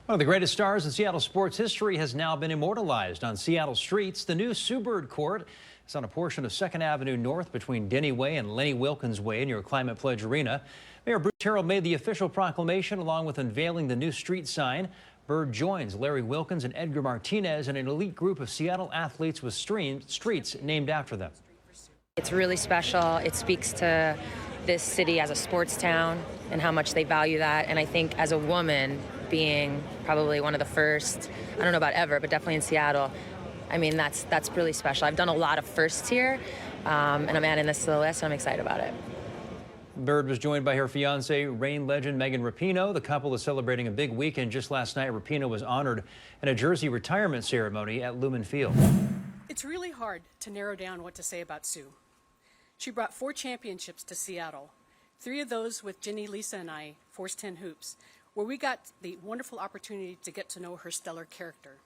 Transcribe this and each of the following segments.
One of the greatest stars in Seattle sports history has now been immortalized on Seattle streets. The new Sue Bird Court is on a portion of 2nd Avenue North between Denny Way and Lenny Wilkens Way near Climate Pledge Arena. Mayor Bruce Harrell made the official proclamation along with unveiling the new street sign. Bird joins Larry Wilkens and Edgar Martinez in an elite group of Seattle athletes with streets named after them. It's really special. It speaks to this city as a sports town and how much they value that. And I think as a woman, being probably one of the first, I don't know about ever, but definitely in Seattle, I mean, that's really special. I've done a lot of firsts here, and I'm adding this to the list, so I'm excited about it. Bird was joined by her fiancée, Rain legend Megan Rapinoe. The couple is celebrating a big weekend. Just last night, Rapinoe was honored in a jersey retirement ceremony at Lumen Field. It's really hard to narrow down what to say about Sue. She brought 4 championships to Seattle, 3 of those with Jenny, Lisa, and I, Force 10 Hoops, where we got the wonderful opportunity to get to know her stellar character.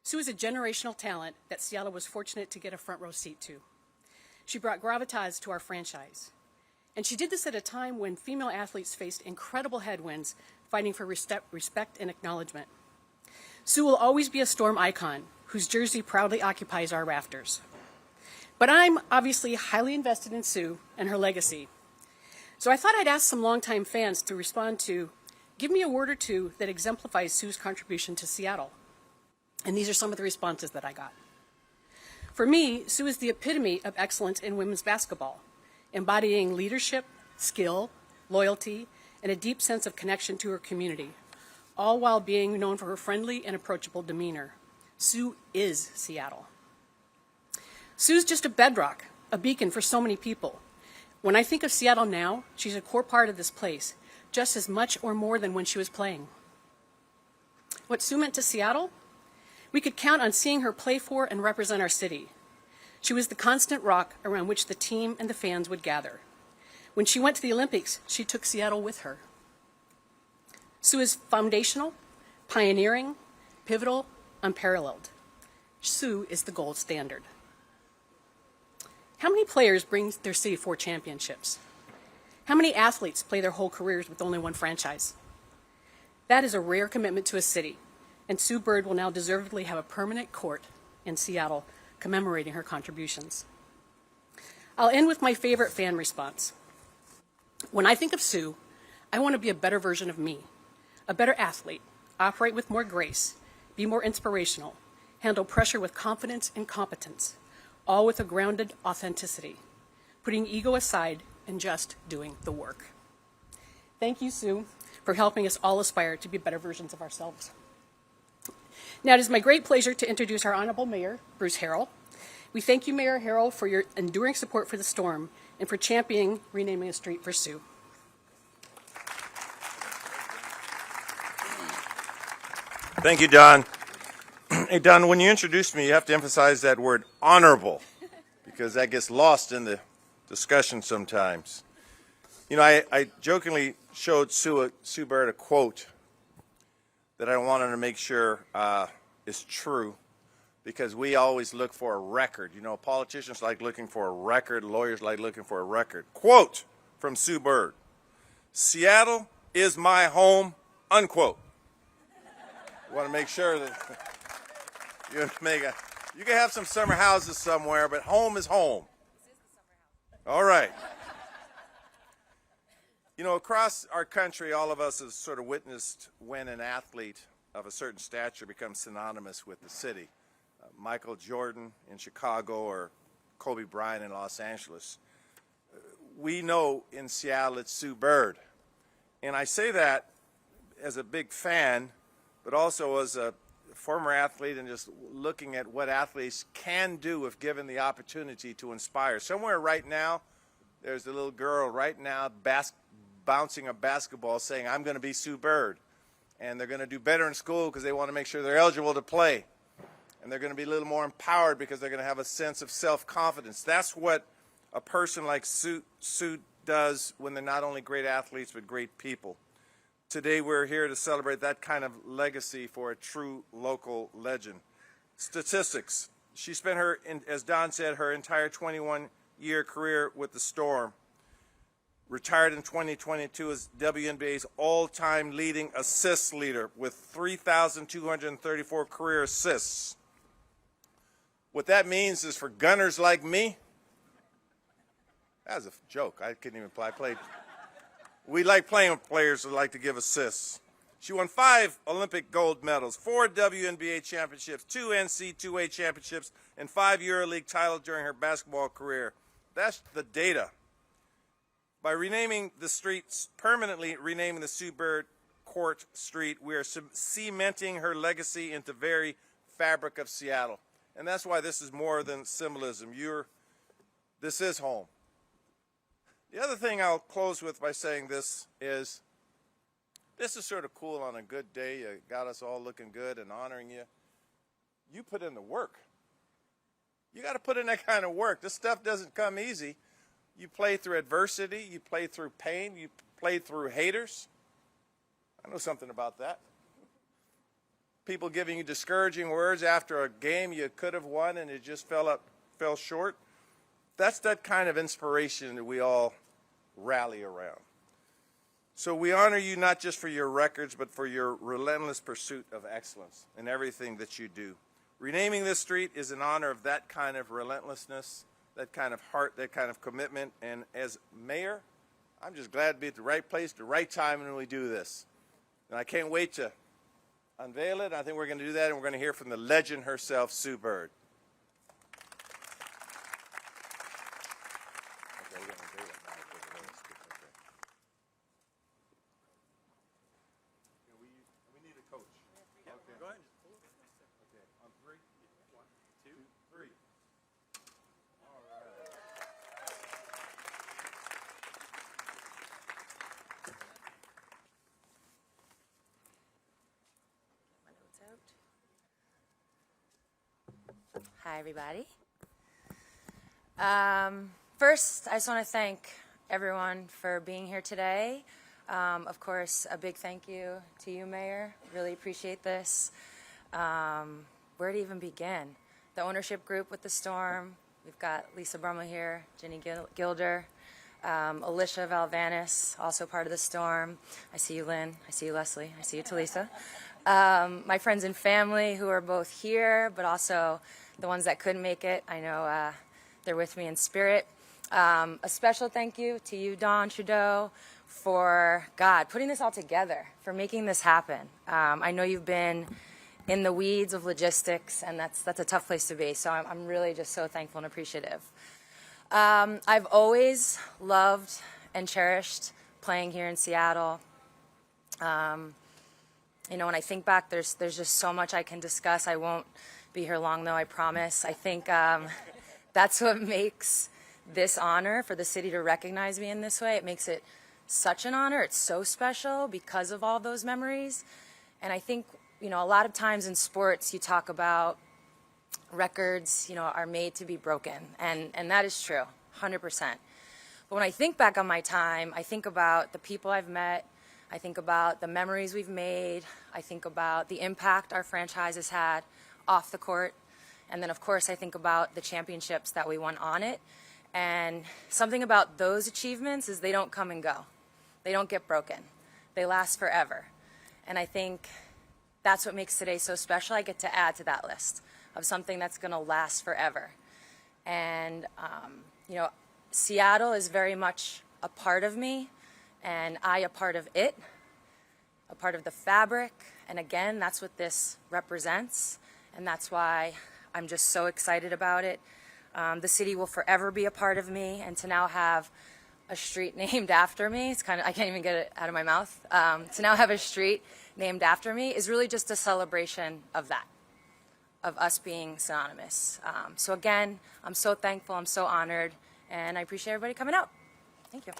Sue is a generational talent that Seattle was fortunate to get a front row seat to. She brought gravitas to our franchise. And she did this at a time when female athletes faced incredible headwinds fighting for respect and acknowledgement. Sue will always be a Storm icon whose jersey proudly occupies our rafters. But I'm obviously highly invested in Sue and her legacy. So I thought I'd ask some longtime fans to respond to, give me a word or two that exemplifies Sue's contribution to Seattle. And these are some of the responses that I got. For me, Sue is the epitome of excellence in women's basketball, embodying leadership, skill, loyalty, and a deep sense of connection to her community, all while being known for her friendly and approachable demeanor. Sue is Seattle. Sue's just a bedrock, a beacon for so many people. When I think of Seattle now, she's a core part of this place, just as much or more than when she was playing. What Sue meant to Seattle? We could count on seeing her play for and represent our city. She was the constant rock around which the team and the fans would gather. When she went to the Olympics, she took Seattle with her. Sue is foundational, pioneering, pivotal, unparalleled. Sue is the gold standard. How many players bring their city 4 championships? How many athletes play their whole careers with only one franchise? That is a rare commitment to a city, and Sue Bird will now deservedly have a permanent court in Seattle commemorating her contributions. I'll end with my favorite fan response. When I think of Sue, I want to be a better version of me, a better athlete, operate with more grace, be more inspirational, handle pressure with confidence and competence, all with a grounded authenticity, putting ego aside and just doing the work. Thank you, Sue, for helping us all aspire to be better versions of ourselves. Now, it is my great pleasure to introduce our Honorable Mayor, Bruce Harrell. We thank you, Mayor Harrell, for your enduring support for the Storm and for championing renaming a street for Sue. Thank you, Don. Hey, Don, when you introduced me, you have to emphasize that word honorable, because that gets lost in the discussion sometimes. You know, I jokingly showed Sue Bird a quote that I wanted to make sure is true, because we always look for a record. You know, politicians like looking for a record, lawyers like looking for a record. Quote from Sue Bird: "Seattle is my home," unquote. You want to make sure that you can have some summer houses somewhere, but home is home. This is the summer house. All right. You know, across our country, all of us have sort of witnessed when an athlete of a certain stature becomes synonymous with the city. Michael Jordan in Chicago or Kobe Bryant in Los Angeles. We know in Seattle it's Sue Bird. And I say that as a big fan, but also as a former athlete and just looking at what athletes can do if given the opportunity to inspire. Somewhere right now, there's a little girl right now bouncing a basketball saying, "I'm going to be Sue Bird." And they're going to do better in school because they want to make sure they're eligible to play. And they're going to be a little more empowered because they're going to have a sense of self-confidence. That's what a person like Sue does when they're not only great athletes but great people. Today we're here to celebrate that kind of legacy for a true local legend. Statistics. She spent as Don said, her entire 21-year career with the Storm. retired in 2022 as WNBA's all-time leading assist leader with 3,234 career assists. What that means is for gunners like me, that was a joke. I couldn't even play. We like playing with players who like to give assists. She won 5 Olympic gold medals, 4 WNBA championships, 2 NCAA championships, and 5 EuroLeague titles during her basketball career. That's the data. By renaming the streets, permanently renaming the Sue Bird Court Street, we are cementing her legacy into the very fabric of Seattle. And that's why this is more than symbolism. This is home. The other thing I'll close with by saying this is sort of cool on a good day. You got us all looking good and honoring you. You put in the work. You got to put in that kind of work. This stuff doesn't come easy. You play through adversity. You play through pain. You play through haters. I know something about that. People giving you discouraging words after a game you could have won and it just fell short. That's that kind of inspiration that we all rally around. So we honor you not just for your records, but for your relentless pursuit of excellence in everything that you do. Renaming this street is in honor of that kind of relentlessness, that kind of heart, that kind of commitment. And as mayor, I'm just glad to be at the right place, the right time when we do this. And I can't wait to unveil it. I think we're going to do that, and we're going to hear from the legend herself, Sue Bird. Hi, everybody. First, I just want to thank everyone for being here today. Of course, a big thank you to you, Mayor. Really appreciate this. Where to even begin? The ownership group with the storm. We've got Lisa Brummel here, Jenny Gilder, Alicia Valvanis, also part of the storm. I see you, Lynn. I see you, Leslie. I see you, Talisa. My friends and family who are both here, but also the ones that couldn't make it. I know they're with me in spirit. A special thank you to you, Don Trudeau, for, putting this all together, for making this happen. I know you've been in the weeds of logistics, and that's a tough place to be, so I'm really just so thankful and appreciative. I've always loved and cherished playing here in Seattle. You know, when I think back, there's just so much I can discuss. I won't be here long, though, I promise. I think that's what makes this honor for the city to recognize me in this way. It makes it such an honor. It's so special because of all those memories. And I think, you know, a lot of times in sports, you talk about records, you know, are made to be broken. And that is true, 100%. But when I think back on my time, I think about the people I've met. I think about the memories we've made. I think about the impact our franchise has had off the court. And then, of course, I think about the championships that we won on it. And something about those achievements is they don't come and go. They don't get broken. They last forever. And I think that's what makes today so special. I get to add to that list of something that's going to last forever. And, you know, Seattle is very much a part of me, and I a part of it, a part of the fabric. And again, that's what this represents. And that's why I'm just so excited about it. The city will forever be a part of me, and to now have a street named after me, it's kind of, I can't even get it out of my mouth. To now have a street named after me is really just a celebration of that, of us being synonymous. So again, I'm so thankful, I'm so honored, and I appreciate everybody coming out. Thank you.